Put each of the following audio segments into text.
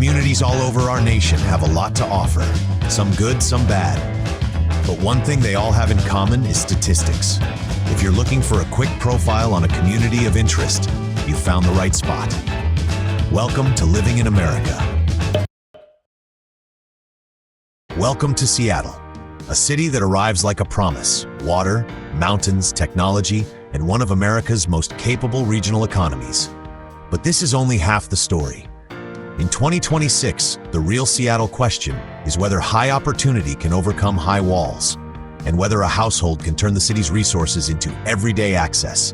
Communities all over our nation have a lot to offer, some good, some bad. But one thing they all have in common is statistics. If you're looking for a quick profile on a community of interest, you've found the right spot. Welcome to Living in America. Welcome to Seattle, a city that arrives like a promise: water, mountains, technology, and one of America's most capable regional economies. But this is only half the story. In 2026, the real Seattle question is whether high opportunity can overcome high walls, and whether a household can turn the city's resources into everyday access.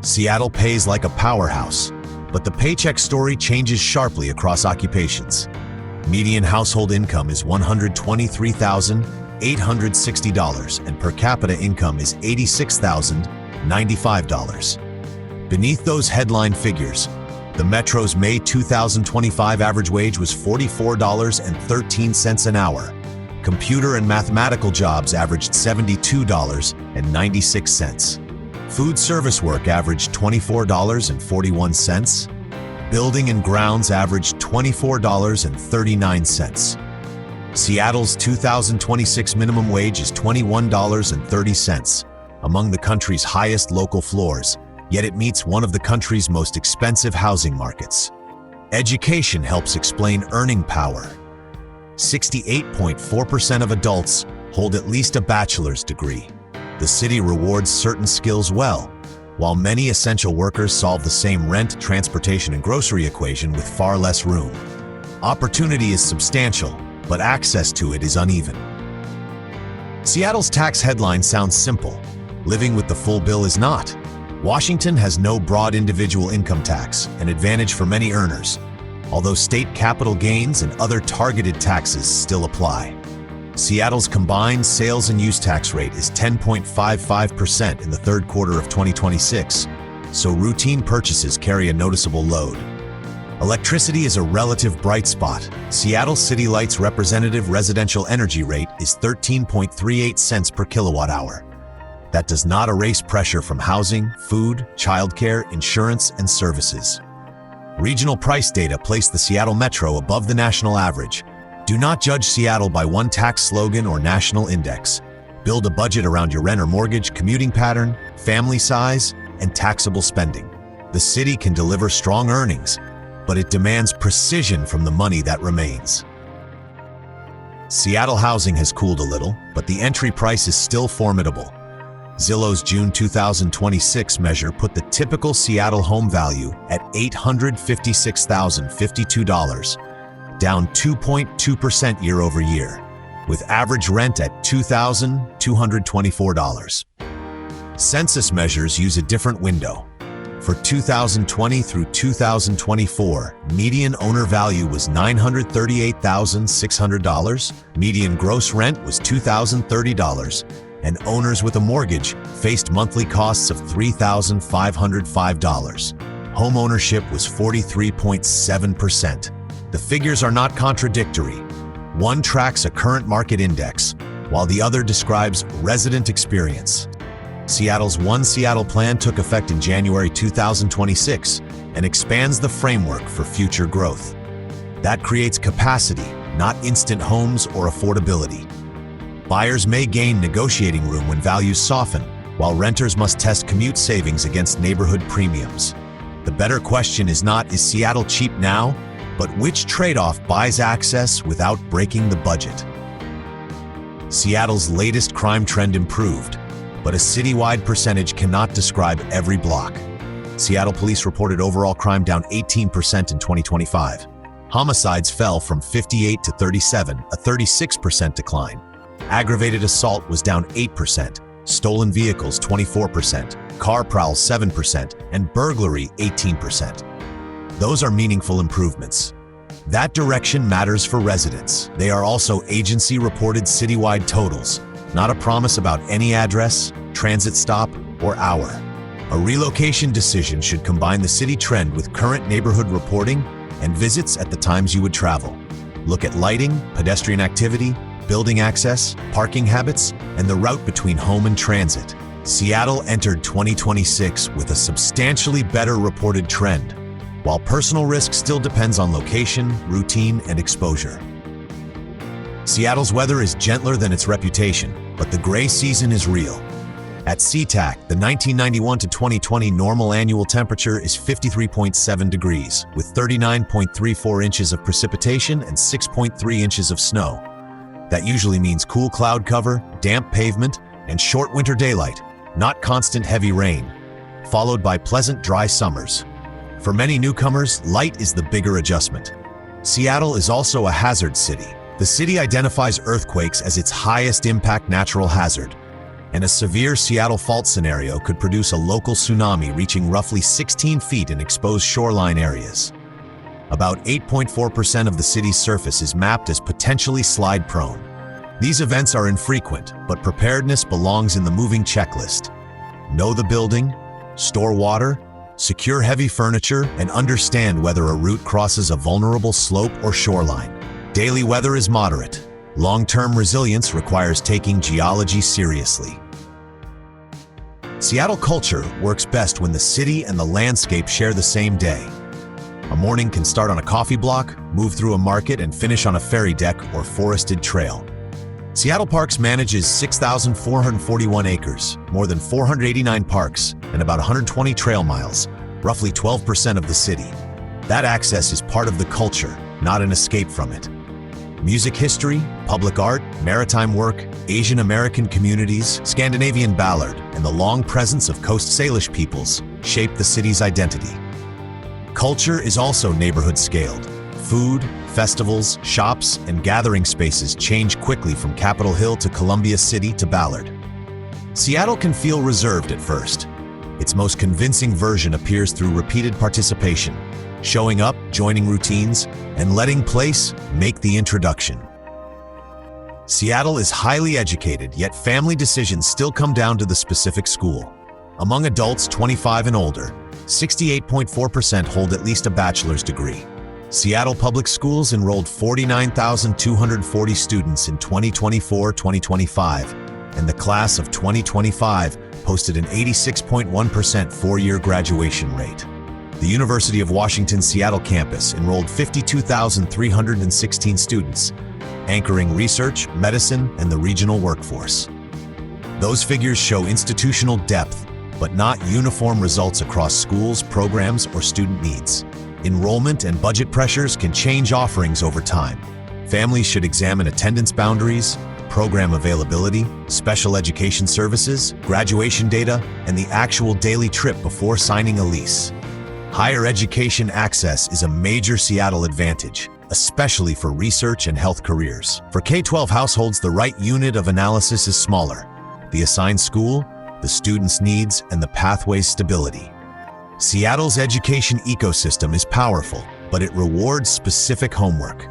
Seattle pays like a powerhouse, but the paycheck story changes sharply across occupations. Median household income is $123,860, and per capita income is $86,095. Beneath those headline figures, the Metro's May 2025 average wage was $44.13 an hour. Computer and mathematical jobs averaged $72.96. Food service work averaged $24.41. Building and grounds averaged $24.39. Seattle's 2026 minimum wage is $21.30, among the country's highest local floors, yet it meets one of the country's most expensive housing markets. Education helps explain earning power. 68.4% of adults hold at least a bachelor's degree. The city rewards certain skills well, while many essential workers solve the same rent, transportation, and grocery equation with far less room. Opportunity is substantial, but access to it is uneven. Seattle's tax headline sounds simple. Living with the full bill is not. Washington has no broad individual income tax, an advantage for many earners, although state capital gains and other targeted taxes still apply. Seattle's combined sales and use tax rate is 10.55% in the third quarter of 2026, so routine purchases carry a noticeable load. Electricity is a relative bright spot. Seattle City Light's representative residential energy rate is 13.38 cents per kilowatt hour. That does not erase pressure from housing, food, childcare, insurance, and services. Regional price data place the Seattle Metro above the national average. Do not judge Seattle by one tax slogan or national index. Build a budget around your rent or mortgage, commuting pattern, family size, and taxable spending. The city can deliver strong earnings, but it demands precision from the money that remains. Seattle housing has cooled a little, but the entry price is still formidable. Zillow's June 2026 measure put the typical Seattle home value at $856,052, down 2.2% year over year, with average rent at $2,224. Census measures use a different window. For 2020 through 2024, median owner value was $938,600, median gross rent was $2,030, and owners with a mortgage faced monthly costs of $3,505. Home ownership was 43.7%. The figures are not contradictory. One tracks a current market index, while the other describes resident experience. Seattle's One Seattle plan took effect in January 2026 and expands the framework for future growth. That creates capacity, not instant homes or affordability. Buyers may gain negotiating room when values soften, while renters must test commute savings against neighborhood premiums. The better question is not, is Seattle cheap now, but which trade-off buys access without breaking the budget? Seattle's latest crime trend improved, but a citywide percentage cannot describe every block. Seattle police reported overall crime down 18% in 2025. Homicides fell from 58 to 37, a 36% decline. Aggravated assault was down 8%, stolen vehicles 24%, car prowls 7%, and burglary 18%. Those are meaningful improvements. That direction matters for residents. They are also agency-reported citywide totals, not a promise about any address, transit stop, or hour. A relocation decision should combine the city trend with current neighborhood reporting and visits at the times you would travel. Look at lighting, pedestrian activity, building access, parking habits, and the route between home and transit. Seattle entered 2026 with a substantially better reported trend, while personal risk still depends on location, routine, and exposure. Seattle's weather is gentler than its reputation, but the gray season is real. At SeaTac, the 1991 to 2020 normal annual temperature is 53.7 degrees, with 39.34 inches of precipitation and 6.3 inches of snow. That usually means cool cloud cover, damp pavement, and short winter daylight, not constant heavy rain, followed by pleasant dry summers. For many newcomers, light is the bigger adjustment. Seattle is also a hazard city. The city identifies earthquakes as its highest impact natural hazard, and a severe Seattle fault scenario could produce a local tsunami reaching roughly 16 feet in exposed shoreline areas. About 8.4% of the city's surface is mapped as potentially slide-prone. These events are infrequent, but preparedness belongs in the moving checklist. Know the building, store water, secure heavy furniture, and understand whether a route crosses a vulnerable slope or shoreline. Daily weather is moderate. Long-term resilience requires taking geology seriously. Seattle culture works best when the city and the landscape share the same day. A morning can start on a coffee block, move through a market, and finish on a ferry deck or forested trail. Seattle Parks manages 6,441 acres, more than 489 parks, and about 120 trail miles, roughly 12% of the city. That access is part of the culture, not an escape from it. Music history, public art, maritime work, Asian American communities, Scandinavian Ballard, and the long presence of Coast Salish peoples shape the city's identity. Culture is also neighborhood-scaled. Food, festivals, shops, and gathering spaces change quickly from Capitol Hill to Columbia City to Ballard. Seattle can feel reserved at first. Its most convincing version appears through repeated participation, showing up, joining routines, and letting place make the introduction. Seattle is highly educated, yet family decisions still come down to the specific school. Among adults 25 and older, 68.4% hold at least a bachelor's degree. Seattle Public Schools enrolled 49,240 students in 2024-2025, and the class of 2025 posted an 86.1% four-year graduation rate. The University of Washington Seattle campus enrolled 52,316 students, anchoring research, medicine, and the regional workforce. Those figures show institutional depth, but not uniform results across schools, programs, or student needs. Enrollment and budget pressures can change offerings over time. Families should examine attendance boundaries, program availability, special education services, graduation data, and the actual daily trip before signing a lease. Higher education access is a major Seattle advantage, especially for research and health careers. For K-12 households, the right unit of analysis is smaller: the assigned school, the student's needs, and the pathway's stability. Seattle's education ecosystem is powerful, but it rewards specific homework.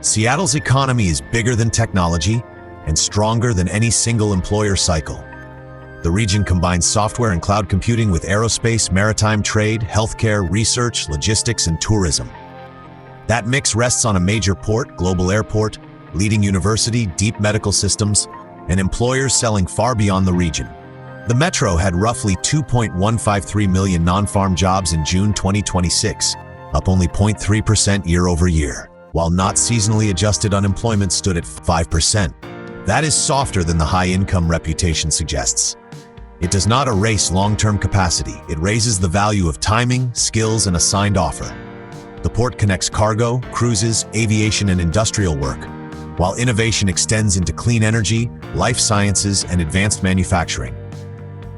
Seattle's economy is bigger than technology and stronger than any single employer cycle. The region combines software and cloud computing with aerospace, maritime trade, healthcare, research, logistics, and tourism. That mix rests on a major port, global airport, leading university, deep medical systems, and employers selling far beyond the region. The metro had roughly 2.153 million non-farm jobs in June 2026, up only 0.3% year over year, while not seasonally adjusted unemployment stood at 5%. That is softer than the high-income reputation suggests. It does not erase long-term capacity. It raises the value of timing, skills, and a signed offer. The port connects cargo, cruises, aviation, and industrial work, while innovation extends into clean energy, life sciences, and advanced manufacturing.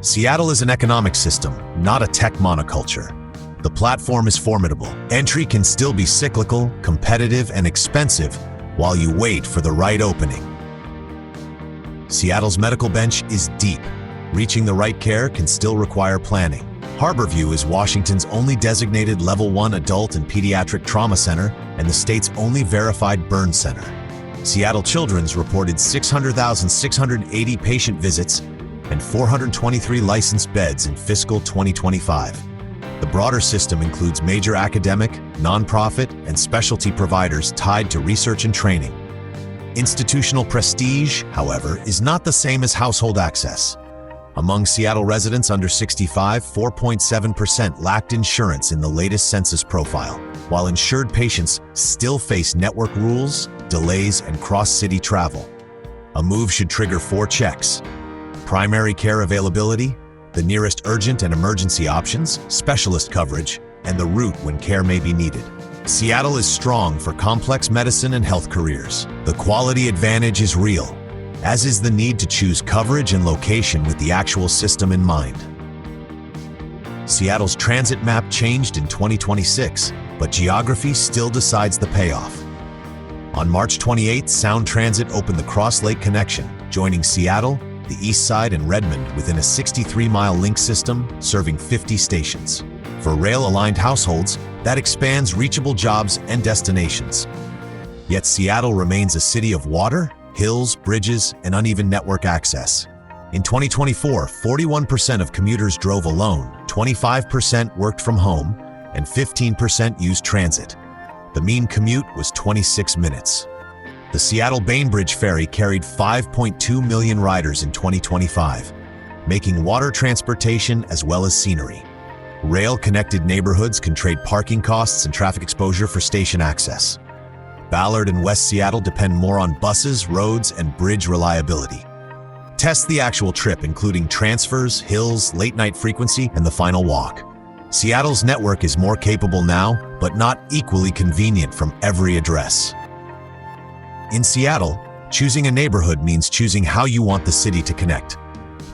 Seattle is an economic system, not a tech monoculture. The platform is formidable. Entry can still be cyclical, competitive, and expensive while you wait for the right opening. Seattle's medical bench is deep. Reaching the right care can still require planning. Harborview is Washington's only designated Level 1 adult and pediatric trauma center and the state's only verified burn center. Seattle Children's reported 600,680 patient visits and 423 licensed beds in fiscal 2025. The broader system includes major academic, nonprofit, and specialty providers tied to research and training. Institutional prestige, however, is not the same as household access. Among Seattle residents under 65, 4.7% lacked insurance in the latest census profile, while insured patients still face network rules, delays, and cross-city travel. A move should trigger 4 checks: primary care availability, the nearest urgent and emergency options, specialist coverage, and the route when care may be needed. Seattle is strong for complex medicine and health careers. The quality advantage is real, as is the need to choose coverage and location with the actual system in mind. Seattle's transit map changed in 2026, but geography still decides the payoff. On March 28, Sound Transit opened the Cross Lake Connection, joining Seattle, the East Side, and Redmond within a 63-mile link system serving 50 stations. For rail-aligned households, that expands reachable jobs and destinations. Yet Seattle remains a city of water, hills, bridges, and uneven network access. In 2024, 41% of commuters drove alone, 25% worked from home, and 15% used transit. The mean commute was 26 minutes. The Seattle Bainbridge Ferry carried 5.2 million riders in 2025, making water transportation as well as scenery. Rail-connected neighborhoods can trade parking costs and traffic exposure for station access. Ballard and West Seattle depend more on buses, roads, and bridge reliability. Test the actual trip, including transfers, hills, late-night frequency, and the final walk. Seattle's network is more capable now, but not equally convenient from every address. In Seattle, choosing a neighborhood means choosing how you want the city to connect.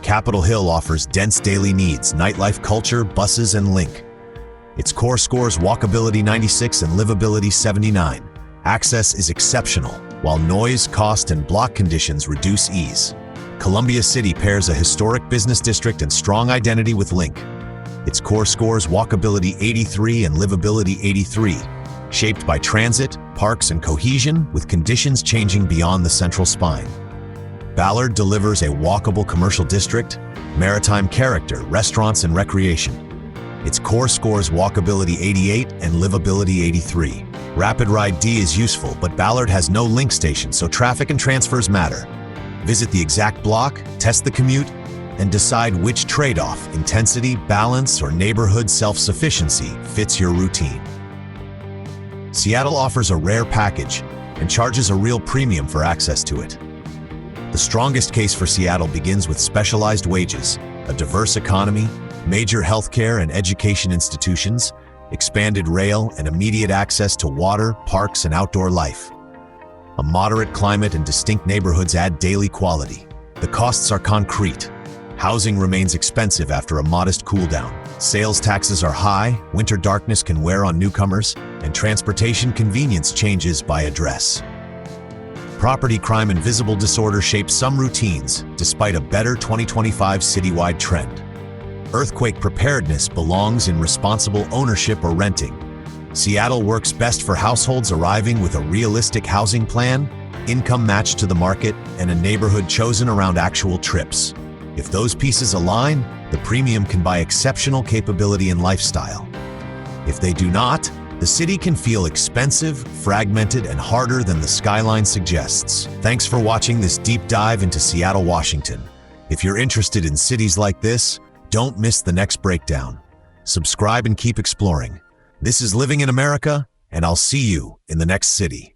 Capitol Hill offers dense daily needs, nightlife culture, buses, and link. Its core scores walkability 96 and livability 79. Access is exceptional, while noise, cost, and block conditions reduce ease. Columbia City pairs a historic business district and strong identity with link. Its core scores walkability 83 and livability 83, shaped by transit, parks, and cohesion, with conditions changing beyond the central spine. Ballard delivers a walkable commercial district, maritime character, restaurants, and recreation. Its core scores walkability 88 and livability 83. Rapid Ride D is useful, but Ballard has no link station, so traffic and transfers matter. Visit the exact block, test the commute, and decide which trade-off, intensity, balance, or neighborhood self-sufficiency, fits your routine. Seattle offers a rare package and charges a real premium for access to it. The strongest case for Seattle begins with specialized wages, a diverse economy, major healthcare and education institutions, expanded rail, and immediate access to water, parks, and outdoor life. A moderate climate and distinct neighborhoods add daily quality. The costs are concrete. Housing remains expensive after a modest cool-down. Sales taxes are high, winter darkness can wear on newcomers, and transportation convenience changes by address. Property crime and visible disorder shape some routines, despite a better 2025 citywide trend. Earthquake preparedness belongs in responsible ownership or renting. Seattle works best for households arriving with a realistic housing plan, income matched to the market, and a neighborhood chosen around actual trips. If those pieces align, the premium can buy exceptional capability and lifestyle. If they do not, the city can feel expensive, fragmented, and harder than the skyline suggests. Thanks for watching this deep dive into Seattle, Washington. If you're interested in cities like this, don't miss the next breakdown. Subscribe and keep exploring. This is Living in America, and I'll see you in the next city.